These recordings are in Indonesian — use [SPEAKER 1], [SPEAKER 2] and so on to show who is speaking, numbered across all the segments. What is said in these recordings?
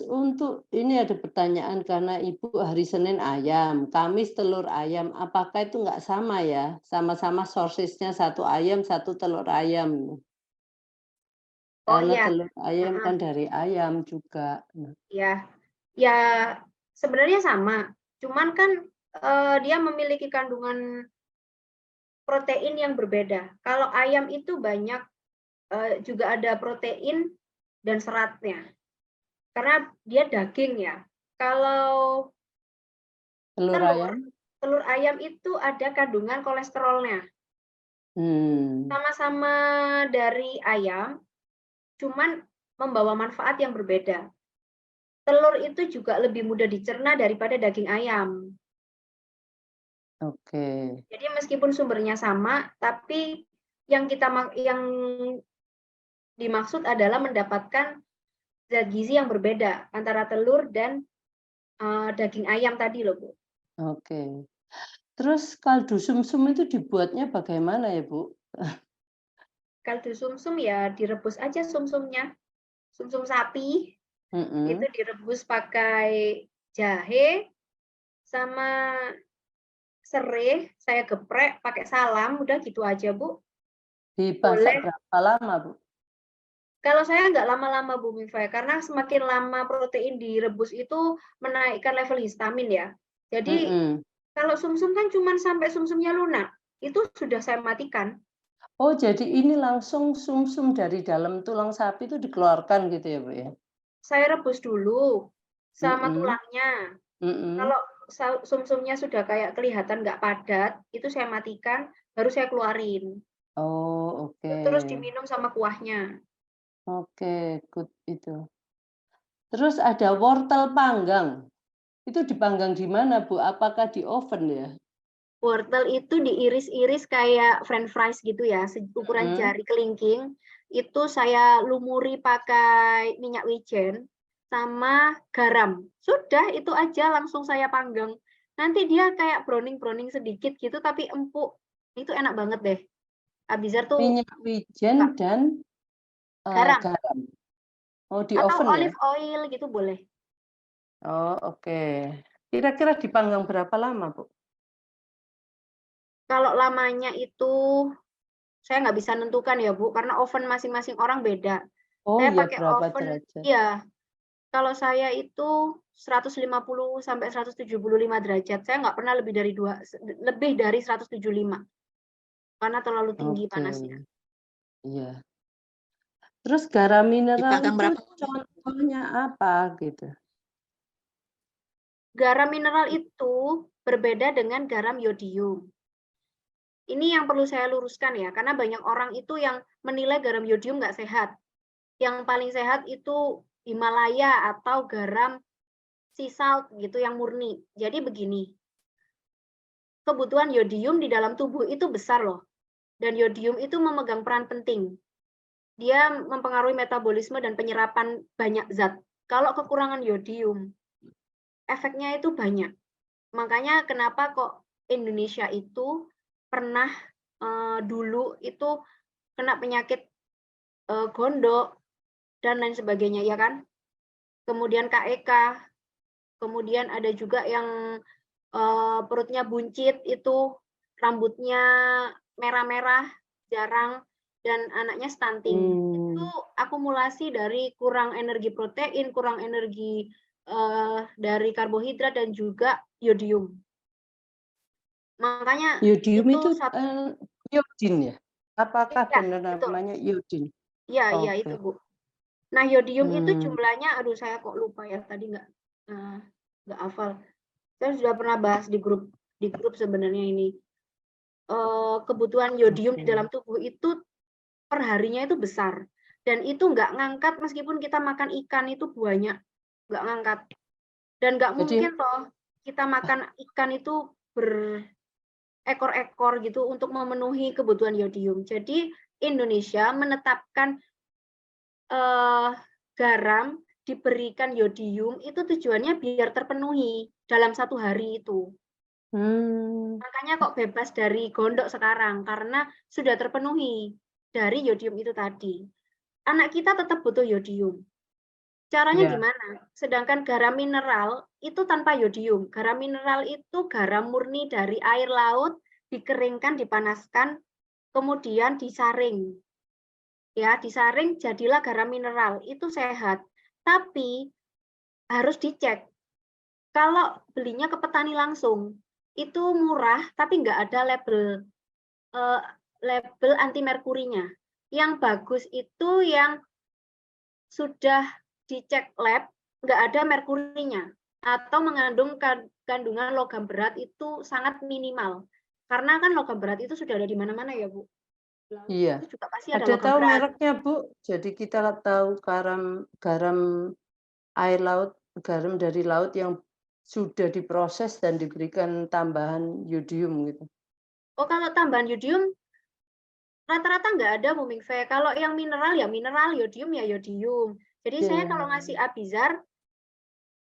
[SPEAKER 1] untuk ini ada pertanyaan karena Ibu hari Senin ayam, Kamis telur ayam, apakah itu nggak sama ya? Sama-sama sources-nya satu ayam, satu telur ayam.
[SPEAKER 2] Oh
[SPEAKER 1] Karena
[SPEAKER 2] iya,
[SPEAKER 1] telur ayam
[SPEAKER 2] heeh,
[SPEAKER 1] kan dari ayam juga. Nah,
[SPEAKER 2] ya. Ya sebenarnya sama, cuman kan, dia memiliki kandungan protein yang berbeda. Kalau ayam itu banyak, juga ada protein dan seratnya, karena dia daging ya. Kalau
[SPEAKER 1] telur
[SPEAKER 2] telur,
[SPEAKER 1] ayam?
[SPEAKER 2] telur ayam itu ada kandungan kolesterolnya.
[SPEAKER 1] Hmm,
[SPEAKER 2] Sama-sama dari ayam, cuman membawa manfaat yang berbeda. Telur itu juga lebih mudah dicerna daripada daging ayam.
[SPEAKER 1] oke.
[SPEAKER 2] Jadi meskipun sumbernya sama, tapi yang dimaksud adalah mendapatkan zat gizi yang berbeda antara telur dan, daging ayam tadi loh, Bu.
[SPEAKER 1] Oke. Terus kaldu sumsum itu dibuatnya bagaimana ya, Bu?
[SPEAKER 2] Kaldu sumsum ya direbus aja sumsumnya, sumsum sapi, itu
[SPEAKER 1] Mhm.
[SPEAKER 2] direbus pakai jahe sama serai, saya geprek pakai salam, udah gitu aja, Bu.
[SPEAKER 1] Dipasak
[SPEAKER 2] Boleh.
[SPEAKER 1] berapa lama, Bu?
[SPEAKER 2] Kalau saya nggak lama-lama, Bu Mifay, karena semakin lama protein direbus itu menaikkan level histamin ya. Jadi
[SPEAKER 1] Mhm.
[SPEAKER 2] kalau sumsum kan cuman sampai sumsumnya lunak, itu sudah saya matikan.
[SPEAKER 1] Oh, jadi ini langsung sumsum dari dalam tulang sapi itu dikeluarkan gitu ya, Bu, ya?
[SPEAKER 2] Saya rebus dulu sama
[SPEAKER 1] Mhm,
[SPEAKER 2] tulangnya.
[SPEAKER 1] mhm.
[SPEAKER 2] Kalau sumsumnya sudah kayak kelihatan nggak padat, itu saya matikan, baru saya keluarin.
[SPEAKER 1] Oh,
[SPEAKER 2] Terus
[SPEAKER 1] oke.
[SPEAKER 2] diminum sama kuahnya.
[SPEAKER 1] Oke, good itu. Terus ada wortel panggang. Itu dipanggang di mana, Bu? Apakah di oven ya?
[SPEAKER 2] Wortel itu diiris-iris kayak french fries gitu ya, ukuran
[SPEAKER 1] Mhm.
[SPEAKER 2] jari kelingking, itu saya lumuri pakai minyak wijen sama garam. Sudah itu aja langsung saya panggang. Nanti dia kayak browning-browning sedikit gitu tapi empuk. Itu enak banget deh. Habizar tuh
[SPEAKER 1] Minyak wijen
[SPEAKER 2] suka.
[SPEAKER 1] dan,
[SPEAKER 2] Garam
[SPEAKER 1] garam. Oh, di
[SPEAKER 2] atau
[SPEAKER 1] oven ya?
[SPEAKER 2] olive oil gitu boleh.
[SPEAKER 1] Oh, oke. Kira-kira dipanggang berapa lama, Bu?
[SPEAKER 2] Kalau lamanya itu saya nggak bisa nentukan ya, Bu, karena oven masing-masing orang beda.
[SPEAKER 1] Oh,
[SPEAKER 2] Saya
[SPEAKER 1] iya
[SPEAKER 2] pakai
[SPEAKER 1] berapa
[SPEAKER 2] oven
[SPEAKER 1] derajat?
[SPEAKER 2] iya, kalau saya itu 150 sampai 175 derajat. Saya nggak pernah lebih dari 175 karena terlalu tinggi
[SPEAKER 1] Oke,
[SPEAKER 2] panasnya.
[SPEAKER 1] iya. Terus garam mineral
[SPEAKER 3] Dipanggang
[SPEAKER 1] itu
[SPEAKER 3] berapa lama?
[SPEAKER 1] contohnya apa gitu?
[SPEAKER 2] Garam mineral itu berbeda dengan garam yodium. Ini yang perlu saya luruskan ya, karena banyak orang itu yang menilai garam yodium nggak sehat. Yang paling sehat itu Himalaya atau garam sea salt gitu yang murni. Jadi begini, kebutuhan yodium di dalam tubuh itu besar loh. Dan yodium itu memegang peran penting. Dia mempengaruhi metabolisme dan penyerapan banyak zat. Kalau kekurangan yodium, efeknya itu banyak. Makanya kenapa kok Indonesia itu pernah dulu itu kena penyakit gondok dan lain sebagainya ya kan. Kemudian KEK, kemudian ada juga yang perutnya buncit itu, rambutnya merah-merah, jarang, dan anaknya stunting. Itu
[SPEAKER 1] Mmm,
[SPEAKER 2] akumulasi dari kurang energi protein, kurang energi, dari karbohidrat dan juga yodium. Makanya
[SPEAKER 1] Yodium
[SPEAKER 2] itu
[SPEAKER 1] itu, iodin ya? Apakah
[SPEAKER 2] iya,
[SPEAKER 1] benar
[SPEAKER 2] betul.
[SPEAKER 1] namanya iodin?
[SPEAKER 2] Iya iya
[SPEAKER 1] Oke.
[SPEAKER 2] itu, Bu. Nah, yodium itu
[SPEAKER 1] Mmm,
[SPEAKER 2] jumlahnya aduh saya kok lupa ya tadi nggak hafal. Saya sudah pernah bahas di grup sebenarnya ini. Kebutuhan yodium di
[SPEAKER 1] oke.
[SPEAKER 2] dalam tubuh itu perharinya itu besar dan itu nggak ngangkat meskipun kita makan ikan itu banyak, nggak ngangkat dan nggak
[SPEAKER 1] Jadi
[SPEAKER 2] mungkin loh kita makan ikan itu berekor-ekor gitu untuk memenuhi kebutuhan yodium. Jadi Indonesia menetapkan eh, garam diberikan yodium itu tujuannya biar terpenuhi dalam satu hari itu.
[SPEAKER 1] mmm,
[SPEAKER 2] Makanya kok bebas dari gondok sekarang karena sudah terpenuhi dari yodium itu tadi. Anak kita tetap butuh yodium. Caranya
[SPEAKER 1] Ya.
[SPEAKER 2] gimana? Sedangkan garam mineral itu tanpa yodium. Garam mineral itu garam murni dari air laut, dikeringkan, dipanaskan, kemudian disaring. Ya, disaring jadilah garam mineral. Itu sehat. Tapi harus dicek. Kalau belinya ke petani langsung, itu murah tapi nggak ada label anti merkurinya. Yang bagus itu yang sudah dicek lab, nggak ada merkurinya atau mengandung kandungan logam berat itu sangat minimal. Karena kan logam berat itu sudah ada di mana-mana ya, Bu.
[SPEAKER 1] Iya.
[SPEAKER 2] Itu juga pasti ada
[SPEAKER 1] Ada
[SPEAKER 2] logam
[SPEAKER 1] tahu
[SPEAKER 2] berat.
[SPEAKER 1] mereknya, Bu? Jadi kita tahu garam garam air laut, garam dari laut yang sudah diproses dan diberikan tambahan yodium gitu.
[SPEAKER 2] Oh, kalau tambahan yodium rata-rata nggak ada, Bu Mingfe. Kalau yang mineral ya mineral, yodium ya yodium. Jadi saya kalau ngasih Abizar,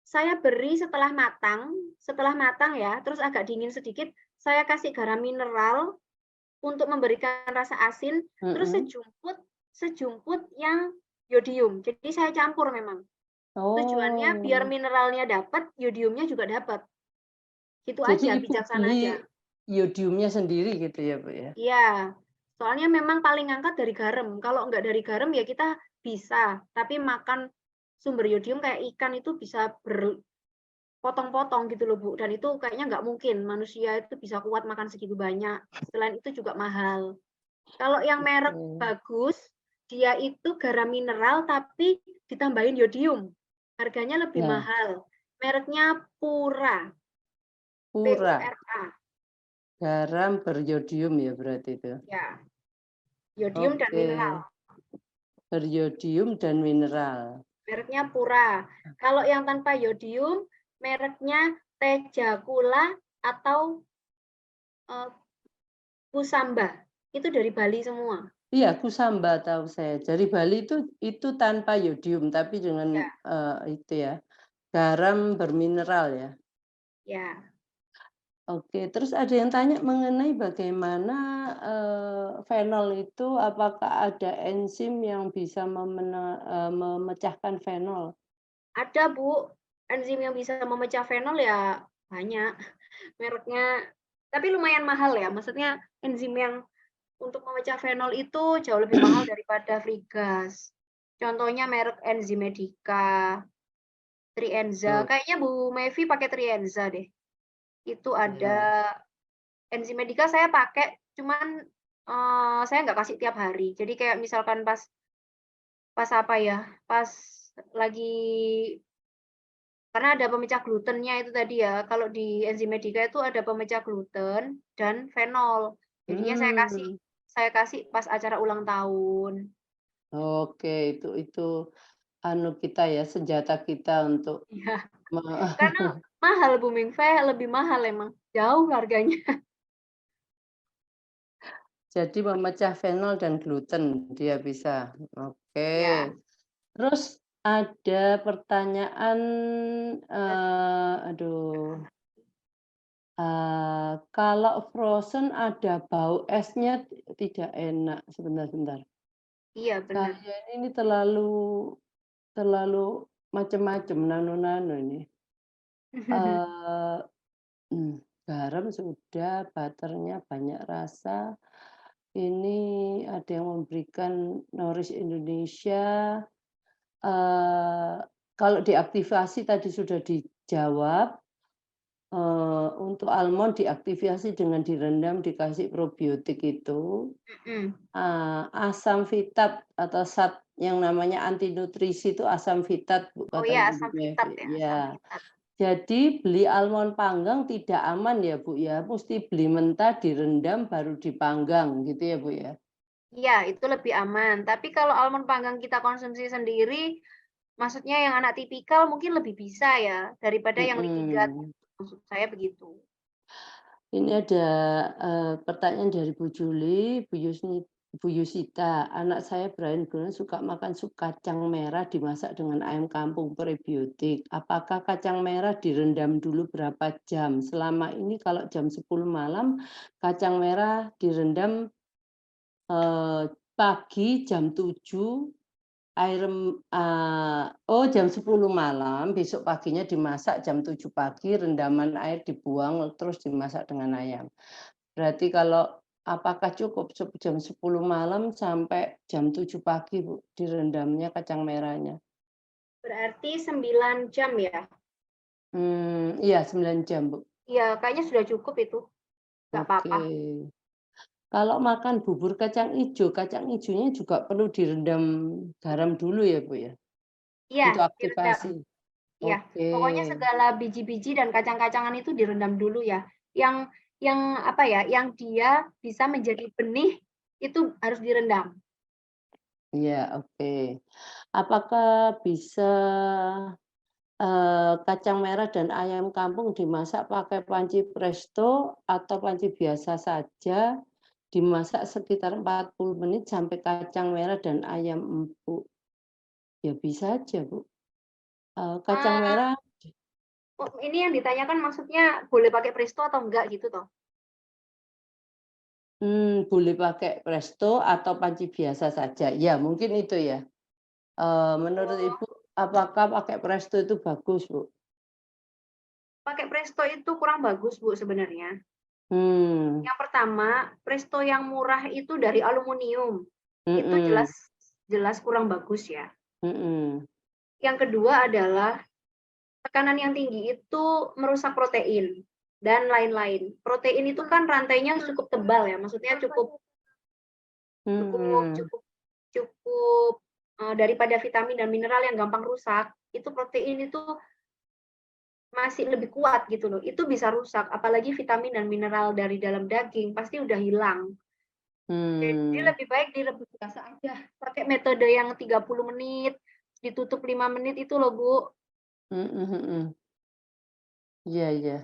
[SPEAKER 2] saya beri setelah matang ya, terus agak dingin sedikit, saya kasih garam mineral untuk memberikan rasa asin, terus sejumput yang yodium. Jadi saya campur memang. Tujuannya biar
[SPEAKER 1] Oh.
[SPEAKER 2] mineralnya dapat, yodiumnya juga dapat. Gitu
[SPEAKER 1] Jadi
[SPEAKER 2] aja,
[SPEAKER 1] Ibu
[SPEAKER 2] bijaksana
[SPEAKER 1] beli
[SPEAKER 2] aja.
[SPEAKER 1] yodiumnya sendiri gitu ya, Bu, ya?
[SPEAKER 2] Iya, soalnya memang paling angkat dari garam. Kalau nggak dari garam ya kita bisa, tapi makan sumber yodium kayak ikan itu bisa berpotong-potong gitu loh, Bu. Dan itu kayaknya nggak mungkin manusia itu bisa kuat makan segitu banyak. Selain itu juga mahal. Kalau yang merek bagus, dia itu garam mineral tapi ditambahin yodium. Harganya lebih
[SPEAKER 1] Ya,
[SPEAKER 2] mahal. Mereknya Pura,
[SPEAKER 1] Pura,
[SPEAKER 2] Pura.
[SPEAKER 1] garam beryodium ya berarti itu?
[SPEAKER 2] Ya, yodium dan
[SPEAKER 1] Oke,
[SPEAKER 2] mineral.
[SPEAKER 1] beryodium dan mineral.
[SPEAKER 2] Mereknya Pura. Kalau yang tanpa yodium, mereknya Tejakula atau Kusamba. Itu dari Bali semua.
[SPEAKER 1] Iya, kusamba tahu saya. Dari Bali itu tanpa yodium, tapi dengan
[SPEAKER 2] Ya,
[SPEAKER 1] itu ya, garam bermineral ya.
[SPEAKER 2] ya.
[SPEAKER 1] Oke, terus ada yang tanya mengenai bagaimana fenol itu, apakah ada enzim yang bisa memecahkan fenol?
[SPEAKER 2] Ada, Bu. Enzim yang bisa memecah fenol ya banyak. Mereknya tapi lumayan mahal ya. Maksudnya enzim yang untuk memecah fenol itu jauh lebih mahal daripada free gas. Contohnya merek Enzymedica, Trienza.
[SPEAKER 1] Oh,
[SPEAKER 2] Kayaknya Bu Mevi pakai Trienza deh. Itu
[SPEAKER 1] ya.
[SPEAKER 2] ada Enzymedica saya pakai, cuman saya nggak kasih tiap hari. Jadi kayak misalkan pas pas apa ya, pas lagi karena ada pemecah glutennya itu tadi ya. Kalau di Enzymedica itu ada pemecah gluten dan fenol. Jadinya
[SPEAKER 1] Hmm,
[SPEAKER 2] saya kasih pas acara ulang tahun.
[SPEAKER 1] oke, itu anu kita ya, senjata kita untuk
[SPEAKER 2] Iya,
[SPEAKER 1] me
[SPEAKER 2] karena mahal Bu Mingfe, lebih mahal emang, jauh harganya.
[SPEAKER 1] jadi memecah fenol dan gluten dia bisa. Oke.
[SPEAKER 2] Ya,
[SPEAKER 1] Terus ada pertanyaan, aduh, kalau frozen ada bau esnya tidak enak. Sebentar sebentar.
[SPEAKER 2] iya benar.
[SPEAKER 1] Saya ini terlalu terlalu macam-macam, nano-nano ini. Eee, garam sudah, butternya banyak rasa. Ini ada yang memberikan Nourish Indonesia. Eee, kalau diaktifasi tadi sudah dijawab, untuk almond diaktifasi dengan direndam dikasih probiotik itu,
[SPEAKER 2] Mhm.
[SPEAKER 1] asam fitat atau SAT yang namanya anti nutrisi itu asam fitat Bu
[SPEAKER 2] Oh
[SPEAKER 1] kata
[SPEAKER 2] iya,
[SPEAKER 1] Ibu
[SPEAKER 2] asam fitat
[SPEAKER 1] Mevi,
[SPEAKER 2] ya, asam
[SPEAKER 1] iya.
[SPEAKER 2] fitat.
[SPEAKER 1] Jadi beli almond panggang tidak aman ya Bu ya, mesti beli mentah direndam baru dipanggang gitu ya Bu ya?
[SPEAKER 2] Iya, itu lebih aman. Tapi kalau almond panggang kita konsumsi sendiri, maksudnya yang anak tipikal mungkin lebih bisa ya, daripada yang leaky gut,
[SPEAKER 1] Mhm.
[SPEAKER 2] maksud saya begitu.
[SPEAKER 1] Ini ada, pertanyaan dari Bu Juli, Bu Yusita, "Anak saya Brian Brian suka makan sup kacang merah dimasak dengan ayam kampung prebiotik. Apakah kacang merah direndam dulu berapa jam? Selama ini kalau jam 10 malam, kacang merah direndam, eee, pagi jam 7 jam 10 malam, besok paginya dimasak jam 7 pagi, rendaman air dibuang, terus dimasak dengan ayam. Berarti kalau apakah cukup jam 10 malam sampai jam 7 pagi, Bu, direndamnya kacang merahnya?
[SPEAKER 2] Berarti 9 jam ya?
[SPEAKER 1] Iya 9 jam, Bu.
[SPEAKER 2] Iya, kayaknya sudah cukup itu, nggak
[SPEAKER 1] Oke.
[SPEAKER 2] apa-apa.
[SPEAKER 1] Kalau makan bubur kacang ijonya juga perlu direndam garam dulu ya, Bu, ya?
[SPEAKER 2] Iya,
[SPEAKER 1] Untuk
[SPEAKER 2] direndam.
[SPEAKER 1] aktivasi?
[SPEAKER 2] Iya,
[SPEAKER 1] Oke.
[SPEAKER 2] pokoknya segala biji-biji dan kacang-kacangan itu direndam dulu ya. Yang apa ya, yang dia bisa menjadi benih itu harus direndam.
[SPEAKER 1] Iya, oke. Apakah bisa, kacang merah dan ayam kampung dimasak pakai panci presto atau panci biasa saja, dimasak sekitar 40 menit sampai kacang merah dan ayam empuk? Ya bisa aja, Bu. Kacang
[SPEAKER 2] Eee,
[SPEAKER 1] merah
[SPEAKER 2] ini yang ditanyakan maksudnya boleh pakai presto atau enggak gitu toh?
[SPEAKER 1] boleh pakai presto atau panci biasa saja. Ya mungkin itu ya. Menurut
[SPEAKER 2] Oh,
[SPEAKER 1] Ibu apakah pakai presto itu bagus, Bu?
[SPEAKER 2] pakai presto itu kurang bagus, Bu, sebenarnya.
[SPEAKER 1] Mmm,
[SPEAKER 2] Yang pertama, presto yang murah itu dari aluminium. Itu
[SPEAKER 1] mhm,
[SPEAKER 2] jelas jelas kurang bagus ya.
[SPEAKER 1] mhm.
[SPEAKER 2] Yang kedua adalah tekanan yang tinggi itu merusak protein dan lain-lain. Protein itu kan rantainya cukup tebal ya, maksudnya cukup cukup
[SPEAKER 1] Mhm,
[SPEAKER 2] cukup cukup, daripada vitamin dan mineral yang gampang rusak, itu protein itu masih lebih kuat gitu loh, itu bisa rusak, apalagi vitamin dan mineral dari dalam daging pasti udah hilang. Jadi
[SPEAKER 1] mmm,
[SPEAKER 2] lebih baik direbus biasa aja, pakai metode yang 30 menit, ditutup 5 menit itu loh, Bu.
[SPEAKER 1] mhm mhm. Iya iya,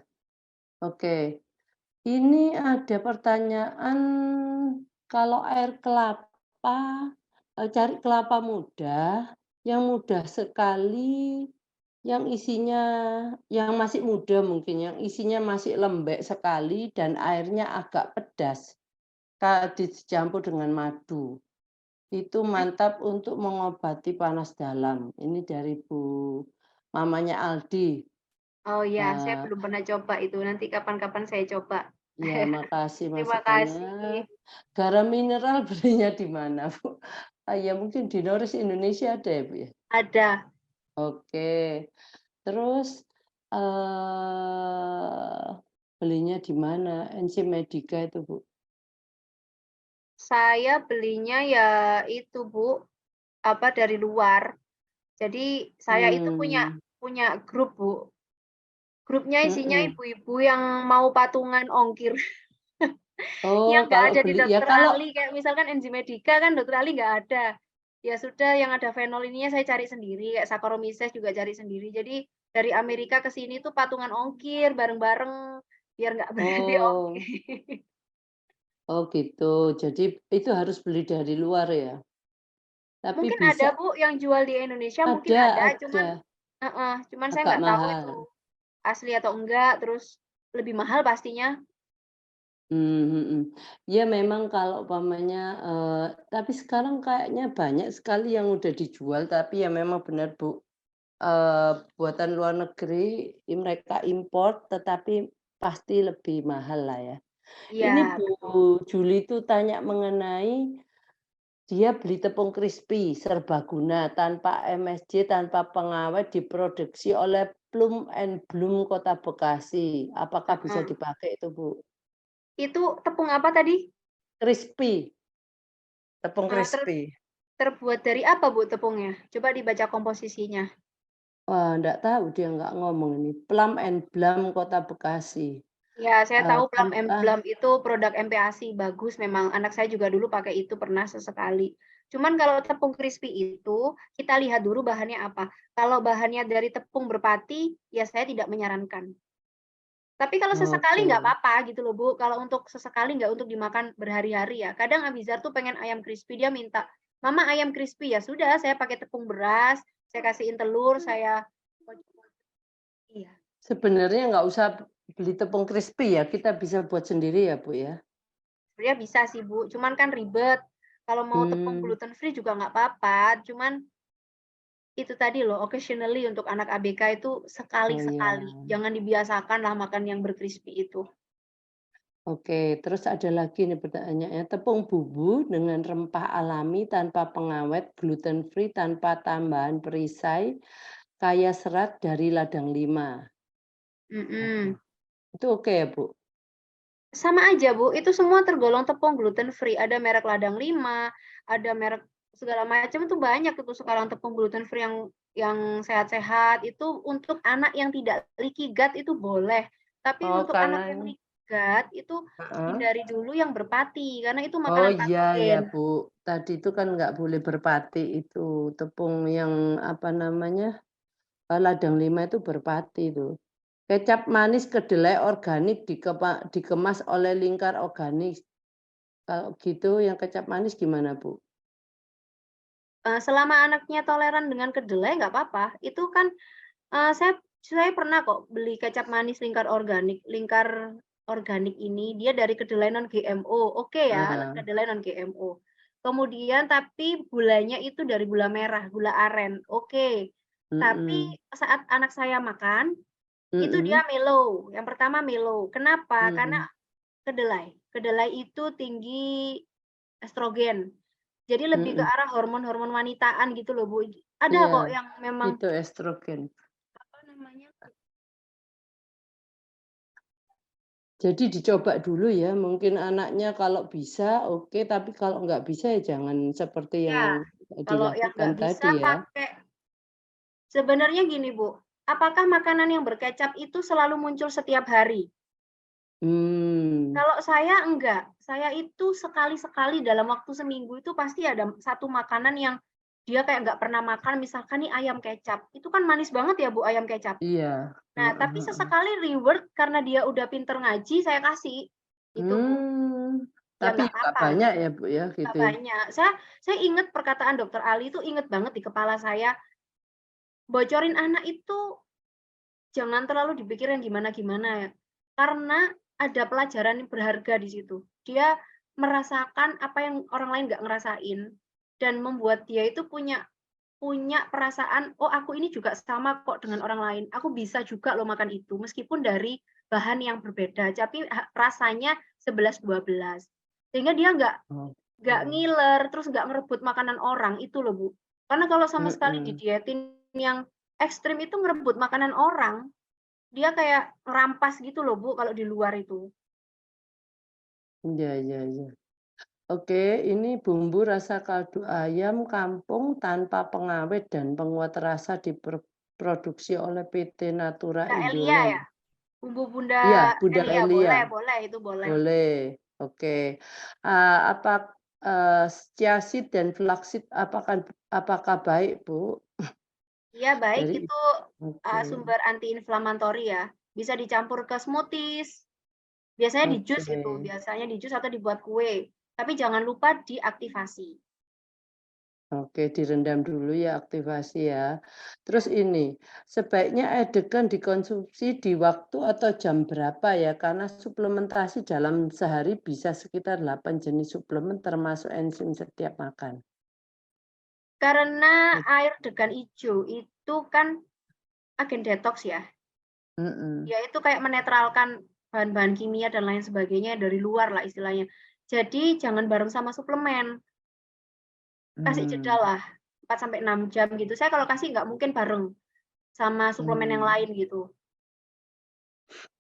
[SPEAKER 1] oke. Ini ada pertanyaan, kalau air kelapa, cari kelapa muda, yang mudah sekali, yang isinya yang masih muda mungkin, yang isinya masih lembek sekali dan airnya agak pedas, dicampur dengan madu. Itu mantap untuk mengobati panas dalam. Ini dari mamanya Aldi.
[SPEAKER 2] Oh iya, saya
[SPEAKER 1] Eee,
[SPEAKER 2] belum pernah coba itu, nanti kapan-kapan saya coba.
[SPEAKER 1] ya makasih
[SPEAKER 2] Terima
[SPEAKER 1] masukannya.
[SPEAKER 2] kasih.
[SPEAKER 1] Garam mineral belinya di mana, Bu? Ya mungkin di Noris Indonesia ada ya, Bu, ya?
[SPEAKER 2] Ada.
[SPEAKER 1] Oke. Terus, eee, belinya di mana? Enzymedica itu, Bu?
[SPEAKER 2] Saya belinya ya itu, Bu, apa, dari luar. Jadi saya itu punya
[SPEAKER 1] Mmm,
[SPEAKER 2] punya grup, Bu. Grupnya isinya
[SPEAKER 1] mhm.
[SPEAKER 2] ibu-ibu yang mau patungan ongkir,
[SPEAKER 1] Oh,
[SPEAKER 2] yang nggak
[SPEAKER 1] kalau
[SPEAKER 2] ada di
[SPEAKER 1] beli ya
[SPEAKER 2] dokter
[SPEAKER 1] kalau
[SPEAKER 2] ahli, kayak misalkan Enzymedica kan dokter ahli nggak ada. Ya sudah yang ada fenol ininya saya cari sendiri, kayak Saccharomyces juga cari sendiri. Jadi dari Amerika ke sini tuh patungan ongkir bareng-bareng, biar nggak berhenti
[SPEAKER 1] oh
[SPEAKER 2] ongkir.
[SPEAKER 1] oh gitu. Jadi itu harus beli dari luar ya? Tapi
[SPEAKER 2] Mungkin ada,
[SPEAKER 1] bisa
[SPEAKER 2] Bu, yang jual di Indonesia mungkin ada,
[SPEAKER 1] ada,
[SPEAKER 2] cuman saya
[SPEAKER 1] agak
[SPEAKER 2] nggak tahu itu
[SPEAKER 1] mahal.
[SPEAKER 2] asli atau enggak, terus lebih mahal pastinya.
[SPEAKER 1] Mhm. Ya memang kalau umpamanya, tapi sekarang kayaknya banyak sekali yang udah dijual, tapi ya memang benar, Bu, buatan luar negeri, mereka import, tetapi pasti lebih mahal lah ya. Ini
[SPEAKER 2] Iya,
[SPEAKER 1] Bu
[SPEAKER 2] betul.
[SPEAKER 1] Juli itu tanya mengenai dia beli tepung crispy serbaguna tanpa MSG, tanpa pengawet, diproduksi oleh Plum and Bloom Kota Bekasi. Apakah bisa
[SPEAKER 2] Heeh.
[SPEAKER 1] dipakai itu, Bu?
[SPEAKER 2] Itu tepung apa tadi?
[SPEAKER 1] Crispy, tepung
[SPEAKER 2] Eee, ter
[SPEAKER 1] crispy.
[SPEAKER 2] terbuat dari apa, Bu, tepungnya? Coba dibaca komposisinya.
[SPEAKER 1] Wah, nggak tahu dia nggak ngomong ini. Plum and Bloom Kota Bekasi.
[SPEAKER 2] Ya, saya tahu Plum and
[SPEAKER 1] Tanpa
[SPEAKER 2] Bloom itu produk MPASI, bagus memang, anak saya juga dulu pakai itu pernah sesekali. Cuman kalau tepung crispy itu, kita lihat dulu bahannya apa. Kalau bahannya dari tepung merpati, ya saya tidak menyarankan. Tapi kalau sesekali nggak
[SPEAKER 1] oke.
[SPEAKER 2] apa-apa gitu loh, Bu, kalau untuk sesekali nggak untuk dimakan berhari-hari ya. Kadang Abizar tuh pengen ayam crispy, dia minta, "Mama ayam crispy," ya sudah saya pakai tepung beras, saya kasihin telur, saya iya,
[SPEAKER 1] Sebenarnya nggak usah beli tepung crispy ya, kita bisa buat sendiri ya, Bu, ya?
[SPEAKER 2] sebenarnya bisa sih, Bu, cuman kan ribet. Kalau mau tepung
[SPEAKER 1] Mmm,
[SPEAKER 2] gluten free juga nggak apa-apa, cuman itu tadi loh, occasionally untuk anak ABK itu
[SPEAKER 1] Oh ya.
[SPEAKER 2] sekali-sekali, jangan dibiasakanlah makan yang berkrispy itu.
[SPEAKER 1] Oke, terus ada lagi nih pertanyaannya, tepung bumbu dengan rempah alami tanpa pengawet, gluten free tanpa tambahan perisai, kaya serat dari ladang 5. Oke.
[SPEAKER 2] Mhm.
[SPEAKER 1] Itu oke ya, Bu?
[SPEAKER 2] Sama aja, Bu, itu semua tergolong tepung gluten free, ada merek Ladang 5, ada merek segala macam tuh banyak itu sekarang tepung gluten free yang sehat-sehat, itu untuk anak yang tidak leaky gut itu boleh. Tapi
[SPEAKER 1] Oh,
[SPEAKER 2] untuk anak
[SPEAKER 1] karena
[SPEAKER 2] yang leaky gut itu
[SPEAKER 1] heeh.
[SPEAKER 2] hindari dulu yang berpati, karena itu
[SPEAKER 1] Oh
[SPEAKER 2] makanan
[SPEAKER 1] iya ya,
[SPEAKER 2] patogen.
[SPEAKER 1] Bu. Tadi itu kan nggak boleh berpati itu, tepung yang apa namanya, ladang 5 itu berpati itu. Kecap manis kedelai organik dikemas oleh Lingkar Organik. Kalau gitu yang kecap manis gimana, Bu?
[SPEAKER 2] Selama anaknya toleran dengan kedelai nggak apa-apa, itu kan, saya pernah kok beli kecap manis Lingkar Organik ini dia dari kedelai non GMO, oke ya,
[SPEAKER 1] Heeh,
[SPEAKER 2] kedelai non GMO. Kemudian tapi gulanya itu dari gula merah, gula aren, oke. Tapi
[SPEAKER 1] mhm,
[SPEAKER 2] saat anak saya makan, itu dia
[SPEAKER 1] mhm,
[SPEAKER 2] mellow, yang pertama mellow, kenapa? Karena
[SPEAKER 1] mhm,
[SPEAKER 2] kedelai itu tinggi estrogen, jadi lebih ke
[SPEAKER 1] mhm,
[SPEAKER 2] arah hormon-hormon wanitaan gitu loh, Bu. Ada
[SPEAKER 1] iya,
[SPEAKER 2] kok yang memang,
[SPEAKER 1] itu estrogen.
[SPEAKER 2] apa namanya,
[SPEAKER 1] Jadi dicoba dulu ya, mungkin anaknya kalau bisa oke, tapi kalau nggak bisa ya jangan seperti yang
[SPEAKER 2] ya, kalau yang
[SPEAKER 1] dilakukan
[SPEAKER 2] nggak bisa
[SPEAKER 1] tadi ya.
[SPEAKER 2] pakai, sebenarnya gini, Bu, apakah makanan yang berkecap itu selalu muncul setiap hari?
[SPEAKER 1] Mmm,
[SPEAKER 2] Kalau saya enggak, saya itu sekali-sekali dalam waktu seminggu itu pasti ada satu makanan yang dia kayak nggak pernah makan, misalkan nih ayam kecap, itu kan manis banget ya, Bu, ayam kecap.
[SPEAKER 1] iya,
[SPEAKER 2] Nah,
[SPEAKER 1] heeh
[SPEAKER 2] tapi
[SPEAKER 1] heeh.
[SPEAKER 2] sesekali reward karena dia udah pinter ngaji, saya kasih, itu, Bu. Ya
[SPEAKER 1] Tapi
[SPEAKER 2] nggak
[SPEAKER 1] nggak
[SPEAKER 2] apa-apa,
[SPEAKER 1] banyak ya, Bu, ya,
[SPEAKER 2] nggak
[SPEAKER 1] gitu ya?
[SPEAKER 2] banyak. Saya inget perkataan Dokter Ali itu inget banget di kepala saya, bocorin anak itu jangan terlalu dipikir yang gimana-gimana ya, karena ada pelajaran yang berharga di situ. Dia merasakan apa yang orang lain nggak ngerasain, dan membuat dia itu punya punya perasaan, "Oh, aku ini juga sama kok dengan orang lain. Aku bisa juga loh makan itu, meskipun dari bahan yang berbeda, tapi rasanya 11-12." Sehingga dia nggak
[SPEAKER 1] Oke,
[SPEAKER 2] ngiler, terus nggak ngerebut makanan orang, itu loh, Bu. Karena kalau sama sekali
[SPEAKER 1] mhm,
[SPEAKER 2] didietin yang ekstrim itu ngerebut makanan orang, dia kayak ngerampas gitu loh, Bu, kalau di luar itu.
[SPEAKER 1] iya iya iya. Oke, ini bumbu rasa kaldu ayam kampung tanpa pengawet dan penguat rasa diproduksi oleh PT Natura
[SPEAKER 2] Bunda Elia
[SPEAKER 1] Indoland.
[SPEAKER 2] ya? Bumbu Bunda
[SPEAKER 1] Iya, Bunda
[SPEAKER 2] Elia,
[SPEAKER 1] Elia,
[SPEAKER 2] boleh boleh, itu boleh.
[SPEAKER 1] boleh, oke. Apa, chiaseed dan flaxseed apakah baik, Bu?
[SPEAKER 2] Iya baik,
[SPEAKER 1] Dari
[SPEAKER 2] itu,
[SPEAKER 1] oke
[SPEAKER 2] sumber anti-inflamatori ya, bisa dicampur ke smoothies, biasanya di
[SPEAKER 1] oke.
[SPEAKER 2] jus itu, biasanya di jus atau dibuat kue, tapi jangan lupa diaktifasi.
[SPEAKER 1] Oke, direndam dulu ya, aktivasi ya. Terus ini, sebaiknya adegan dikonsumsi di waktu atau jam berapa ya? Karena suplementasi dalam sehari bisa sekitar 8 jenis suplemen termasuk enzim setiap makan.
[SPEAKER 2] Karena
[SPEAKER 1] Oke.
[SPEAKER 2] air degan ijo itu kan agen detoks ya,
[SPEAKER 1] Mhm,
[SPEAKER 2] dia itu kayak menetralkan bahan-bahan kimia dan lain sebagainya dari luar lah istilahnya. Jadi jangan bareng sama suplemen, kasih jeda
[SPEAKER 1] mmm,
[SPEAKER 2] lah 4 sampai 6 jam gitu. Saya kalau kasih nggak mungkin bareng sama suplemen yang
[SPEAKER 1] mmm.
[SPEAKER 2] lain gitu.